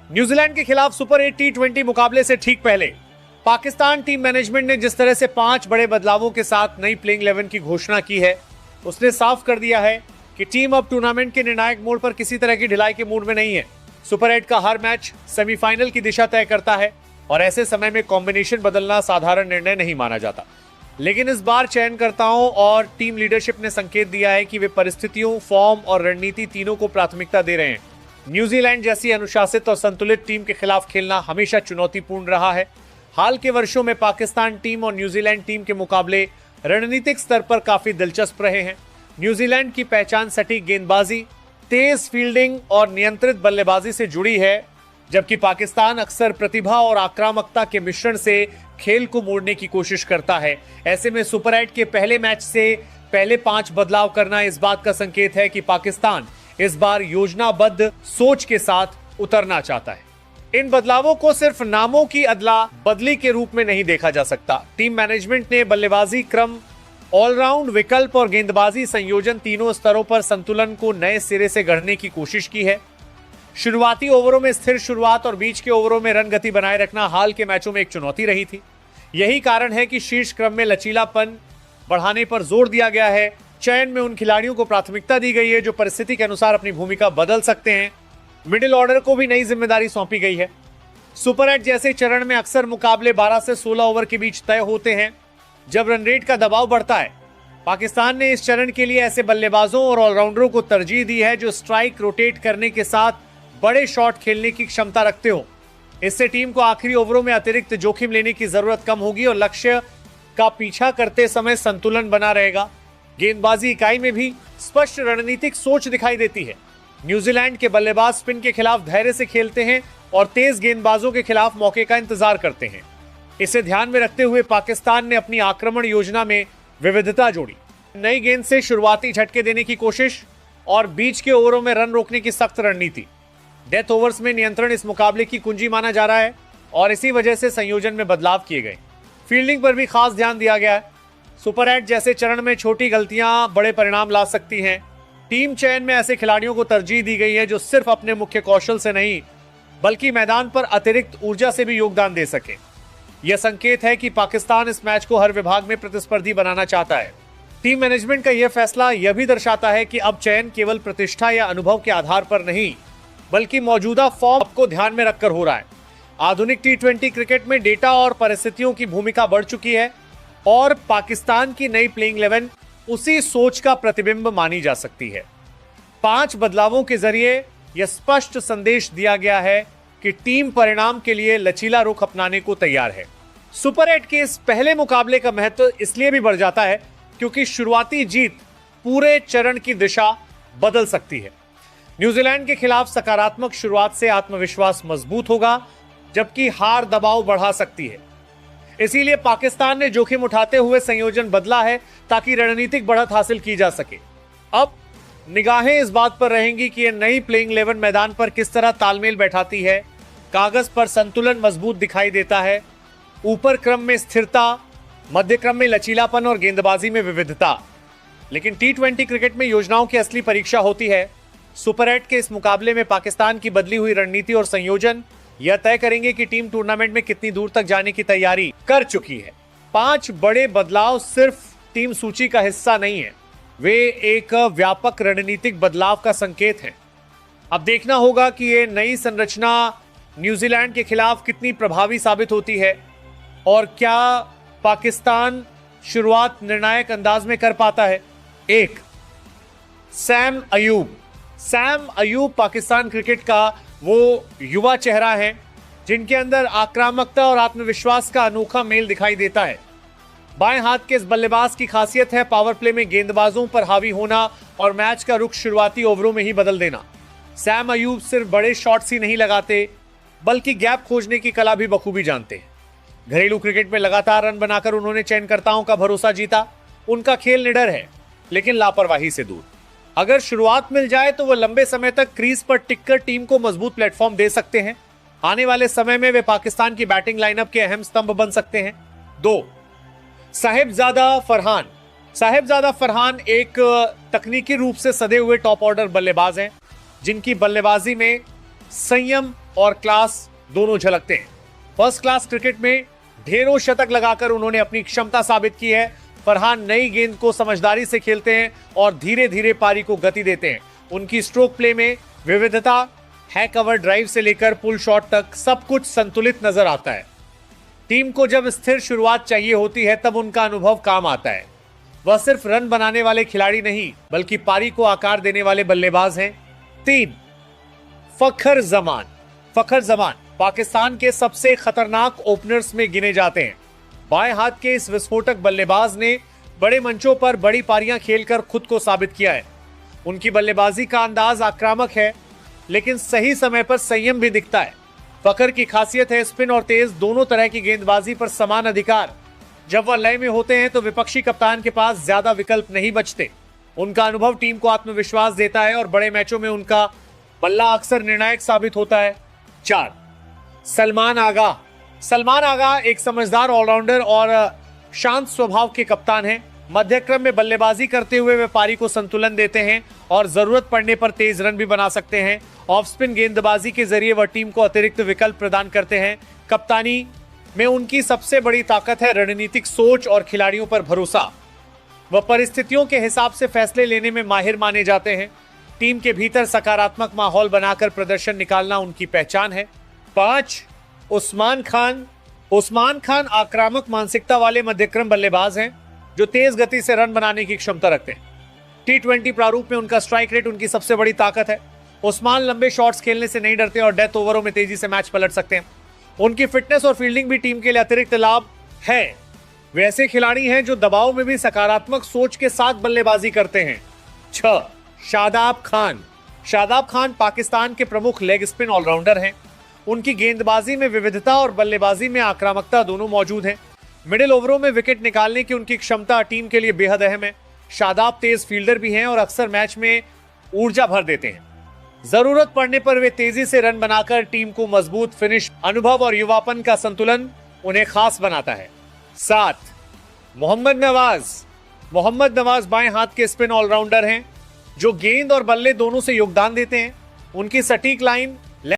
New Zealand के खिलाफ super 8 टी20 मुकाबले से ठीक पहले पाकिस्तान टीम मैनेजमेंट ने जिस तरह से 5 बड़े बदलावों के साथ नई प्लेइंग 11 की घोषणा की है, उसने साफ कर दिया है कि टीम अब टूर्नामेंट के निर्णायक मोड़ पर किसी तरह की ढिलाई के मूड में नहीं है। सुपर 8 का हर मैच सेमीफाइनल की दिशा तय करता है और ऐसे समय में कॉम्बिनेशन बदलना साधारण निर्णय नहीं माना जाता। लेकिन इस बार चयनकर्ताओं और टीम लीडरशिप ने संकेत दिया है कि वे परिस्थितियों, फॉर्म और रणनीति तीनों को प्राथमिकता दे रहे हैं। न्यूजीलैंड जैसी अनुशासित और संतुलित टीम के खिलाफ खेलना हमेशा चुनौतीपूर्ण रहा है। हाल के वर्षों में पाकिस्तान टीम और न्यूजीलैंड टीम के मुकाबले रणनीतिक स्तर पर काफी दिलचस्प रहे हैं। न्यूजीलैंड की पहचान सटीक गेंदबाजी, तेज फील्डिंग और नियंत्रित बल्लेबाजी से जुड़ी है, जबकि पाकिस्तान अक्सर प्रतिभा और आक्रामकता के मिश्रण से खेल को मोड़ने की कोशिश करता है। ऐसे में सुपर 8 के पहले मैच से पहले 5 बदलाव करना इस बात का संकेत है कि पाकिस्तान इस बार योजनाबद्ध सोच के साथ उतरना चाहता है। इन बदलावों को सिर्फ नामों की अदला बदली के रूप में नहीं देखा जा सकता। टीम मैनेजमेंट ने बल्लेबाजी क्रम, ऑलराउंड विकल्प और गेंदबाजी संयोजन तीनों स्तरों पर संतुलन को नए सिरे से गढ़ने की कोशिश की है। शुरुआती ओवरों में स्थिर शुरुआत और बीच के ओवरों में रन गति बनाए रखना हाल के मैचों में एक चुनौती रही थी। यही कारण है कि शीर्ष क्रम में लचीलापन बढ़ाने पर जोर दिया गया है। चयन में उन खिलाड़ियों को प्राथमिकता दी गई है जो परिस्थिति के अनुसार अपनी भूमिका बदल सकते हैं। मिडिल ऑर्डर को भी नई जिम्मेदारी सौंपी गई है। सुपर 8 जैसे चरण में अक्सर मुकाबले 12 से 16 ओवर के बीच तय होते हैं, जब रन रेट का दबाव बढ़ता है। पाकिस्तान ने इस चरण के लिए ऐसे बल्लेबाजों और ऑलराउंडरों को तरजीह दी है जो स्ट्राइक रोटेट करने के साथ बड़े शॉट खेलने की क्षमता रखते हो। इससे टीम को आखिरी ओवरों में अतिरिक्त जोखिम लेने की जरूरत कम होगी और लक्ष्य का पीछा करते समय संतुलन बना रहेगा। गेंदबाजी इकाई में भी स्पष्ट रणनीतिक सोच दिखाई देती है। न्यूजीलैंड के बल्लेबाज स्पिन के खिलाफ धैर्य से खेलते हैं और तेज गेंदबाजों के खिलाफ मौके का इंतजार करते हैं। इसे ध्यान में रखते हुए पाकिस्तान ने अपनी आक्रमण योजना में विविधता जोड़ी। नई गेंद से शुरुआती झटके देने की कोशिश और बीच के ओवरों में रन रोकने की सख्त रणनीति। डेथ ओवर्स में नियंत्रण इस मुकाबले की कुंजी माना जा रहा है और इसी वजह से संयोजन में बदलाव किए गए। फील्डिंग पर भी खास ध्यान दिया गया है। सुपर 8 जैसे चरण में छोटी गलतियां बड़े परिणाम ला सकती हैं। टीम चयन में ऐसे खिलाड़ियों को तरजीह दी गई है जो सिर्फ अपने मुख्य कौशल से नहीं बल्कि मैदान पर अतिरिक्त ऊर्जा से भी योगदान दे सके। यह संकेत है कि पाकिस्तान इस मैच को हर विभाग में प्रतिस्पर्धी बनाना चाहता है। टीम मैनेजमेंट का यह फैसला यह भी दर्शाता है कि अब चयन केवल प्रतिष्ठा या अनुभव के आधार पर नहीं बल्कि मौजूदा फॉर्म को ध्यान में रखकर हो रहा है। आधुनिक टी20 क्रिकेट में डेटा और परिस्थितियों की भूमिका बढ़ चुकी है और पाकिस्तान की नई प्लेइंग 11 उसी सोच का प्रतिबिंब मानी जा सकती है। 5 बदलावों के जरिए यह स्पष्ट संदेश दिया गया है कि टीम परिणाम के लिए लचीला रुख अपनाने को तैयार है। सुपर 8 के इस पहले मुकाबले का महत्व इसलिए भी बढ़ जाता है क्योंकि शुरुआती जीत पूरे चरण की दिशा बदल सकती है। न्यूजीलैंड के खिलाफ सकारात्मक शुरुआत से आत्मविश्वास मजबूत होगा, जबकि हार दबाव बढ़ा सकती है। इसीलिए पाकिस्तान ने जोखिम उठाते हुए संयोजन बदला है ताकि रणनीतिक बढ़त हासिल की जा सके। अब निगाहें इस बात पर रहेंगी कि यह नई प्लेइंग 11 मैदान पर किस तरह तालमेल बैठाती है। कागज पर संतुलन मजबूत दिखाई देता है, ऊपर क्रम में स्थिरता, मध्य क्रम में लचीलापन और गेंदबाजी में विविधता। लेकिन टी20 क्रिकेट में योजनाओं की असली परीक्षा होती है। सुपर 8 के इस मुकाबले में पाकिस्तान की बदली हुई रणनीति और संयोजन यह तय करेंगे कि टीम टूर्नामेंट में कितनी दूर तक जाने की तैयारी कर चुकी है। 5 बड़े बदलाव सिर्फ टीम सूची का हिस्सा नहीं है, वे एक व्यापक रणनीतिक बदलाव का संकेत हैं। अब देखना होगा कि ये नई संरचना न्यूजीलैंड के खिलाफ कितनी प्रभावी साबित होती है और क्या पाकिस्तान शुरुआत निर्णायक अंदाज में कर पाता है। 1, सैम अयूब पाकिस्तान क्रिकेट का वो युवा चेहरा है जिनके अंदर आक्रामकता और आत्मविश्वास का अनोखा मेल दिखाई देता है। बाएं हाथ के इस बल्लेबाज की खासियत है पावर प्ले में गेंदबाजों पर हावी होना और मैच का रुख शुरुआती ओवरों में ही बदल देना। सैम अयूब सिर्फ बड़े शॉट्स ही नहीं लगाते बल्कि गैप खोजने की कला भी बखूबी जानते हैं। घरेलू क्रिकेट में लगातार रन बनाकर उन्होंने चयनकर्ताओं का भरोसा जीता। उनका खेल निडर है लेकिन लापरवाही से दूर। अगर शुरुआत मिल जाए तो वो लंबे समय तक क्रीज पर टिककर टीम को मजबूत प्लेटफॉर्म दे सकते हैं। आने वाले समय में वे पाकिस्तान की बैटिंग लाइनअप के अहम स्तंभ बन सकते हैं। 2, साहिबजादा फरहान एक तकनीकी रूप से सदे हुए टॉप ऑर्डर बल्लेबाज हैं जिनकी बल्लेबाजी में संयम, और क्लास दोनों झलकते हैं। फर्स्ट क्लास क्रिकेट में ढेरों शतक लगाकर उन्होंने अपनी क्षमता साबित की है। फरहान नई गेंद को समझदारी से खेलते हैं और धीरे धीरे पारी को गति देते हैं। उनकी स्ट्रोक प्ले में विविधता है, कवर ड्राइव से लेकर पुल शॉट तक सब कुछ संतुलित नजर आता है। टीम को जब स्थिर शुरुआत चाहिए होती है तब उनका अनुभव काम आता है। वह सिर्फ रन बनाने वाले खिलाड़ी नहीं बल्कि पारी को आकार देने वाले बल्लेबाज हैं। 3 फखर जमान। फखर जमान पाकिस्तान के सबसे खतरनाक ओपनर्स में गिने जाते हैं। बाएं हाथ के इस विस्फोटक बल्लेबाज ने बड़े मंचों पर बड़ी पारियां खेलकर खुद को साबित किया है। उनकी बल्लेबाजी का अंदाज आक्रामक है लेकिन सही समय पर संयम भी दिखता है। फखर की खासियत है स्पिन और तेज दोनों तरह की गेंदबाजी पर समान अधिकार। जब वह लय में होते हैं तो विपक्षी कप्तान के पास ज्यादा विकल्प नहीं बचते। उनका अनुभव टीम को आत्मविश्वास देता है और बड़े मैचों में उनका बल्ला अक्सर निर्णायक साबित होता है। 4 सलमान आगा। सलमान आगा एक समझदार ऑलराउंडर और शांत स्वभाव के कप्तान हैं। मध्य क्रम में बल्लेबाजी करते हुए वे पारी को संतुलन देते हैं और जरूरत पड़ने पर तेज रन भी बना सकते हैं। ऑफ स्पिन गेंदबाजी के जरिए वह टीम को अतिरिक्त विकल्प प्रदान करते हैं। कप्तानी में उनकी सबसे बड़ी ताकत है रणनीतिक सोच और खिलाड़ियों पर भरोसा। वह परिस्थितियों के हिसाब से फैसले लेने में माहिर माने जाते हैं। टीम के भीतर सकारात्मक माहौल बनाकर प्रदर्शन निकालना उनकी पहचान है। 5 उस्मान खान। उस्मान खान आक्रामक मानसिकता वाले मध्यक्रम बल्लेबाज हैं जो तेज गति से रन बनाने की क्षमता रखते हैं। T20 प्रारूप में उनका स्ट्राइक रेट उनकी सबसे बड़ी ताकत है। उस्मान लंबे शॉट्स खेलने से नहीं डरते और डेथ ओवरों में तेजी से मैच पलट सकते हैं। उनकी फिटनेस और फील्डिंग भी टीम के लिए अतिरिक्त लाभ है। वे ऐसे खिलाड़ी हैं जो दबाव में भी सकारात्मक सोच के साथ बल्लेबाजी करते हैं। 6 शादाब खान। शादाब खान पाकिस्तान के प्रमुख लेग स्पिन ऑलराउंडर हैं। उनकी गेंदबाजी में विविधता और बल्लेबाजी में आक्रामकता दोनों मौजूद है। मिडिल ओवरों में विकेट निकालने की उनकी क्षमता टीम के लिए बेहद अहम है। शादाब तेज फील्डर भी हैं और अक्सर मैच में ऊर्जा भर देते हैं। जरूरत पड़ने पर वे तेजी से रन बनाकर टीम को मजबूत फिनिश। अनुभव और युवापन का संतुलन उन्हें खास बनाता है। 7 मोहम्मद नवाज। मोहम्मद नवाज बाएं हाथ के स्पिन ऑलराउंडर हैं जो गेंद और बल्ले दोनों से योगदान देते हैं। उनकी सटीक लाइन